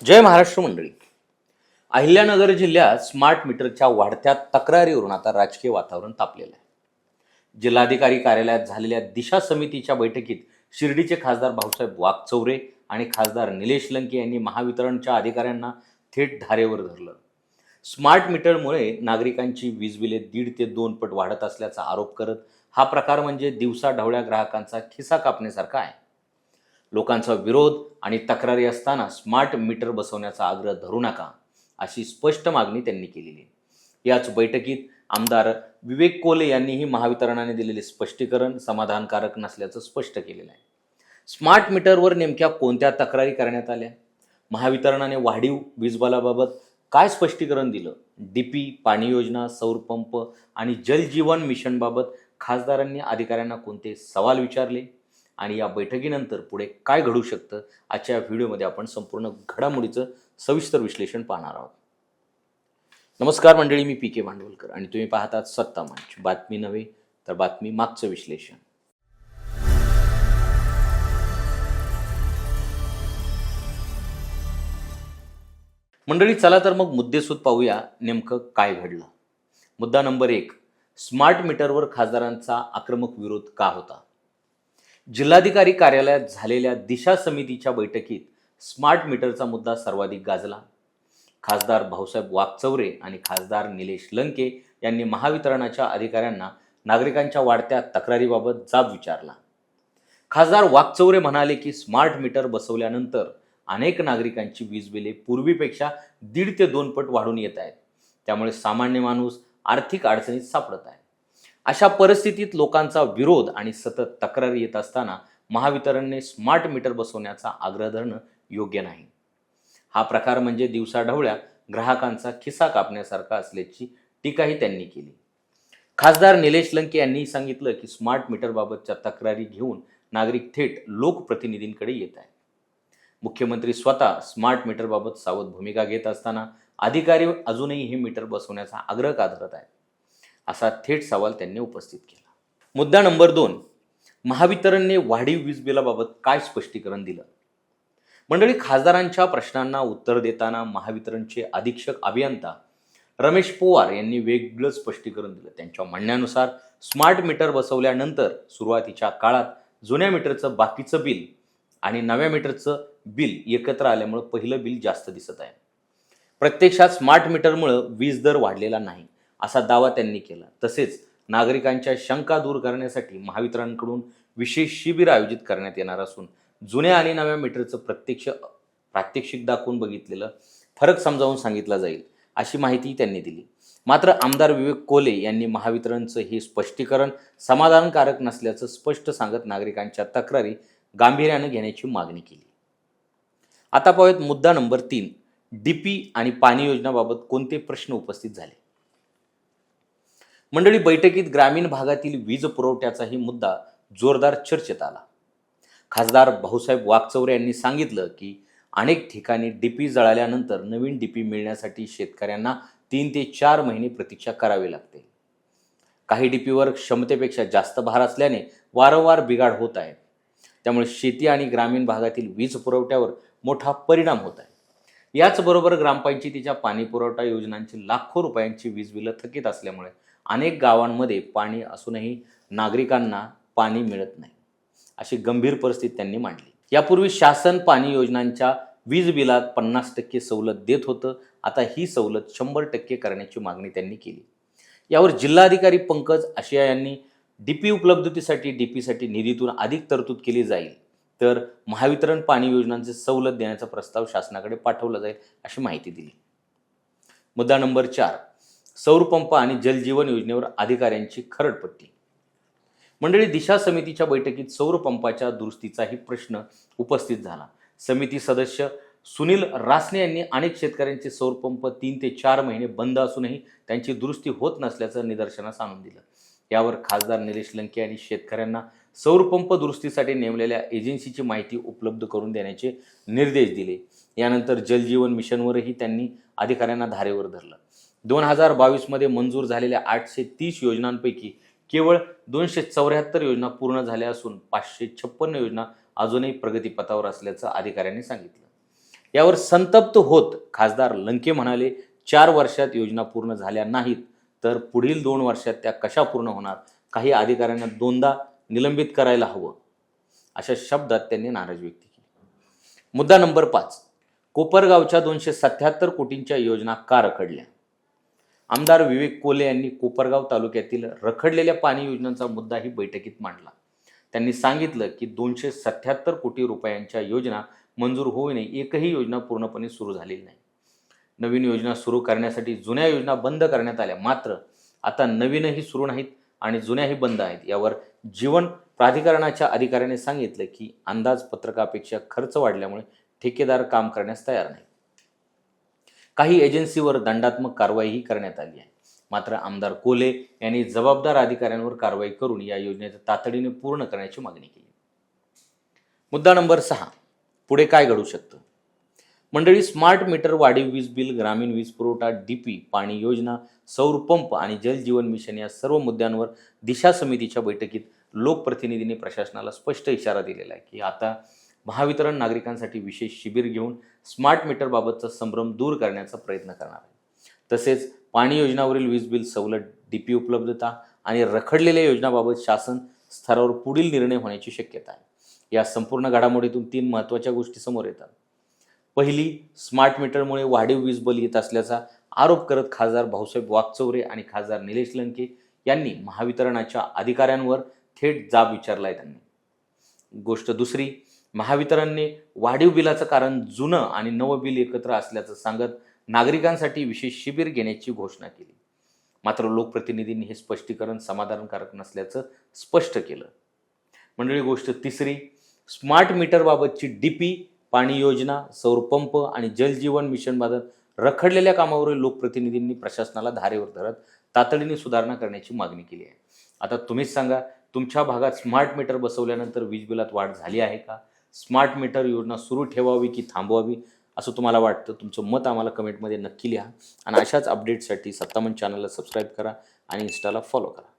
जय महाराष्ट्र मंडळी. अहिल्यानगर जिल्ह्यात स्मार्ट मीटरच्या वाढत्या तक्रारीवरून आता राजकीय वातावरण तापलेलं आहे. जिल्हाधिकारी कार्यालयात झालेल्या दिशा समितीच्या बैठकीत शिर्डीचे खासदार भाऊसाहेब वाकचौरे आणि खासदार निलेश लंके यांनी महावितरणच्या अधिकाऱ्यांना थेट धारेवर धरलं. स्मार्ट मीटरमुळे नागरिकांची वीज बिले 1.5 ते 2 पट वाढत असल्याचा आरोप करत हा प्रकार म्हणजे दिवसाढवळ्या ग्राहकांचा खिसा कापण्यासारखा आहे. लोकांचा विरोध आणि तक्रारी असताना स्मार्ट मीटर बसवण्याचा आग्रह धरू नका, अशी स्पष्ट मागणी त्यांनी केलेली आहे. याच बैठकीत आमदार विवेक कोले यांनीही महावितरणाने दिलेले स्पष्टीकरण समाधानकारक नसल्याचं स्पष्ट केलेलं आहे. स्मार्ट मीटरवर नेमक्या कोणत्या तक्रारी करण्यात आल्या? महावितरणाने वाढीव वीजबिलाबाबत काय स्पष्टीकरण दिलं? डीपी, पाणी योजना, सौर पंप आणि जलजीवन मिशनबाबत खासदारांनी अधिकाऱ्यांना कोणते सवाल विचारले आणि या बैठकीनंतर पुढे काय घडू शकतं, आजच्या व्हिडिओमध्ये आपण संपूर्ण घडामोडीचं सविस्तर विश्लेषण पाहणार आहोत. नमस्कार मंडळी, मी पी.के. भांडवलकर आणि तुम्ही पाहतात सत्ता मंच. बातमी नव्हे तर बातमी मागचं विश्लेषण. मंडळी, चला तर मग मुद्देसूद पाहूया नेमकं काय घडलं. मुद्दा नंबर 1, स्मार्ट मीटरवर खासदारांचा आक्रमक विरोध का होता? जिल्हाधिकारी कार्यालयात झालेल्या दिशा समितीच्या बैठकीत स्मार्ट मीटरचा मुद्दा सर्वाधिक गाजला. खासदार भाऊसाहेब वाकचौरे आणि खासदार निलेश लंके यांनी महावितरणाच्या अधिकाऱ्यांना नागरिकांच्या वाढत्या तक्रारीबाबत जाब विचारला. खासदार वाकचौरे म्हणाले की स्मार्ट मीटर बसवल्यानंतर अनेक नागरिकांची वीज बिले पूर्वीपेक्षा 1.5 ते 2 पट वाढून येत आहेत. त्यामुळे सामान्य माणूस आर्थिक अडचणीत सापडत आहे. अशा परिस्थितीत लोकांचा विरोध आणि सतत तक्रारी येत असताना महावितरणने स्मार्ट मीटर बसवण्याचा आग्रह धरणं योग्य नाही. हा प्रकार म्हणजे दिवसाढवळ्या ग्राहकांचा खिसा कापण्यासारखा असल्याची टीकाही त्यांनी केली. खासदार निलेश लंके यांनी सांगितलं की स्मार्ट मीटरबाबतच्या तक्रारी घेऊन नागरिक थेट लोकप्रतिनिधींकडे येत आहेत. मुख्यमंत्री स्वतः स्मार्ट मीटरबाबत सावध भूमिका घेत असताना अधिकारी अजूनही हे मीटर बसवण्याचा आग्रह का धरत आहेत, असा थेट सवाल त्यांनी उपस्थित केला. मुद्दा नंबर 2, महावितरणने वाढीव वीज बिलाबाबत काय स्पष्टीकरण दिलं? मंडळी, खासदारांच्या प्रश्नांना उत्तर देताना महावितरणचे अधीक्षक अभियंता रमेश पवार यांनी वेगळं स्पष्टीकरण दिलं. त्यांच्या म्हणण्यानुसार स्मार्ट मीटर बसवल्यानंतर सुरुवातीच्या काळात जुन्या मीटरचं बाकीचं बिल आणि नव्या मीटरचं बिल एकत्र आल्यामुळे पहिलं बिल जास्त दिसत आहे. प्रत्यक्षात स्मार्ट मीटरमुळे वीज दर वाढलेला नाही, असा दावा त्यांनी केला. तसेच नागरिकांच्या शंका दूर करण्यासाठी महावितरणकडून विशेष शिबिर आयोजित करण्यात येणार असून जुन्या आणि नव्या मीटरचं प्रात्यक्षिक दाखवून बघितलेलं फरक समजावून सांगितला जाईल, अशी माहिती त्यांनी दिली. मात्र आमदार विवेक कोले यांनी महावितरणचं हे स्पष्टीकरण समाधानकारक नसल्याचं स्पष्ट सांगत नागरिकांच्या तक्रारी गांभीर्याने घेण्याची मागणी केली. आता पाहूयात मुद्दा नंबर 3, डीपी आणि पाणी योजनाबाबत कोणते प्रश्न उपस्थित झाले. मंडळी, बैठकीत ग्रामीण भागातील वीज पुरवठ्याचाही मुद्दा जोरदार चर्चेत आला. खासदार भाऊसाहेब वाकचौरे यांनी सांगितलं की अनेक ठिकाणी डीपी जळाल्यानंतर नवीन डीपी मिळण्यासाठी शेतकऱ्यांना 3 ते 4 महिने प्रतीक्षा करावी लागते. काही डीपीवर क्षमतेपेक्षा जास्त भार असल्याने वारंवार बिघाड होत आहे. त्यामुळे शेती आणि ग्रामीण भागातील वीज पुरवठ्यावर मोठा परिणाम होत आहे. याचबरोबर ग्रामपंचायतीच्या पाणी पुरवठा योजनांची लाखो रुपयांची वीज बिलं थकीत असल्यामुळे अनेक गावांमध्ये पाणी असूनही नागरिकांना पाणी मिळत नाही, अशी गंभीर परिस्थिती त्यांनी मांडली. यापूर्वी शासन पाणी योजनांच्या वीज बिलात 50% सवलत देत होतं. आता ही सवलत 100% करण्याची मागणी त्यांनी केली. यावर जिल्हाधिकारी पंकज आशिया यांनी डीपी उपलब्धतेसाठी डीपीसाठी निधीतून अधिक तरतूद केली जाईल, तर महावितरण पाणी योजनांचे सवलत देण्याचा प्रस्ताव शासनाकडे पाठवला जाईल, अशी माहिती दिली. मुद्दा नंबर 4, सौर पंप आणि जलजीवन योजनेवर अधिकाऱ्यांची खरडपट्टी. मंडळी, दिशा समितीच्या बैठकीत सौर पंपाच्या दुरुस्तीचाही प्रश्न उपस्थित झाला. समिती सदस्य सुनील रासने यांनी अनेक शेतकऱ्यांचे सौर पंप 3 ते 4 महिने बंद असूनही त्यांची दुरुस्ती होत नसल्याचं निदर्शनास आणून दिलं. यावर खासदार निलेश लंके यांनी शेतकऱ्यांना सौर पंप दुरुस्तीसाठी नेमलेल्या एजन्सीची माहिती उपलब्ध करून देण्याचे निर्देश दिले. यानंतर जलजीवन मिशनवरही त्यांनी अधिकाऱ्यांना धारेवर धरलं. 2022 मध्ये मंजूर झालेल्या 830 योजनांपैकी केवळ 274 योजना पूर्ण झाल्या असून 556 योजना अजूनही प्रगतीपथावर असल्याचं अधिकाऱ्यांनी सांगितलं. यावर संतप्त होत खासदार लंके म्हणाले, 4 वर्षात योजना पूर्ण झाल्या नाहीत तर पुढील 2 वर्षात त्या कशा पूर्ण होणार? काही अधिकाऱ्यांना 2दा निलंबित करायला हवं, अशा शब्दात त्यांनी नाराजी व्यक्त केली. मुद्दा नंबर 5, कोपरगावच्या 277 कोटींच्या योजना का रखडल्या? आमदार विवेक कोले यांनी कोपरगाव तालुक्यातील रखडलेल्या पाणी योजनांचा मुद्दाही बैठकीत मांडला. त्यांनी सांगितलं की 277 कोटी रुपयांच्या योजना मंजूर होऊनही एकही योजना पूर्णपणे सुरू झालेली नाही. नवीन योजना सुरू करण्यासाठी जुन्या योजना बंद करण्यात आल्या, मात्र आता नवीनही सुरू नाहीत आणि जुन्याही बंद आहेत. यावर जीवन प्राधिकरणाच्या अधिकाऱ्याने सांगितलं की अंदाजपत्रकापेक्षा खर्च वाढल्यामुळे ठेकेदार काम करण्यास तयार नाही. काही एजन्सीवर दंडात्मक कारवाईही करण्यात आली आहे. मात्र आमदार कोले यांनी जबाबदार अधिकाऱ्यांवर कारवाई करून या योजनेचं तातडीने पूर्ण करण्याची मागणी केली. मुद्दा नंबर 6, पुढे काय घडू शकतं? मंडळी, स्मार्ट मीटर, वाढीव वीज बिल, ग्रामीण वीज पुरवठा, डीपी, पाणी योजना, सौर पंप आणि जल जीवन मिशन या सर्व मुद्द्यांवर दिशा समितीच्या बैठकीत लोकप्रतिनिधींनी प्रशासनाला स्पष्ट इशारा दिलेला आहे की आता महावितरण नागरिकांसाठी विशेष शिबिर घेऊन स्मार्ट मीटरबाबतचा संभ्रम दूर करण्याचा प्रयत्न करणार आहे. तसेच पाणी योजनावरील वीज बिल सवलत, डीपी उपलब्धता आणि रखडलेल्या योजनाबाबत शासन स्तरावर पुढील निर्णय होण्याची शक्यता आहे. या संपूर्ण घडामोडीतून 3 महत्त्वाच्या गोष्टी समोर येतात. पहिली, स्मार्ट मीटरमुळे वाढीव वीज बिल येत असल्याचा आरोप करत खासदार भाऊसाहेब वाकचौरे आणि खासदार निलेश लंके यांनी महावितरणाच्या अधिकाऱ्यांवर थेट जाब विचारलाय. त्यांनी गोष्ट दुसरी, महावितरणने वाढीव बिलाचं कारण जुनं आणि नवं बिल एकत्र असल्याचं सांगत नागरिकांसाठी विशेष शिबिर घेण्याची घोषणा केली. मात्र लोकप्रतिनिधींनी हे स्पष्टीकरण समाधानकारक नसल्याचं स्पष्ट केलं. मंडळी, गोष्ट तिसरी, स्मार्ट मीटरबाबतची डीपी, पाणी योजना, सौर पंप आणि जलजीवन मिशनबाबत रखडलेल्या कामावरील लोकप्रतिनिधींनी प्रशासनाला धारेवर धरत तातडीने सुधारणा करण्याची मागणी केली आहे. आता तुम्हीच सांगा, तुमच्या भागात स्मार्ट मीटर बसवल्यानंतर वीज बिलात वाढ झाली आहे का? स्मार्ट मीटर योजना सुरू ठेवावी की थांबवावी असं तुम्हाला वाटतं? तुमचं मत आम्हाला कमेंटमध्ये नक्की लिहा आणि अशाच अपडेट्ससाठी 57 चॅनलला सबस्क्राईब करा आणि इन्स्टाला फॉलो करा.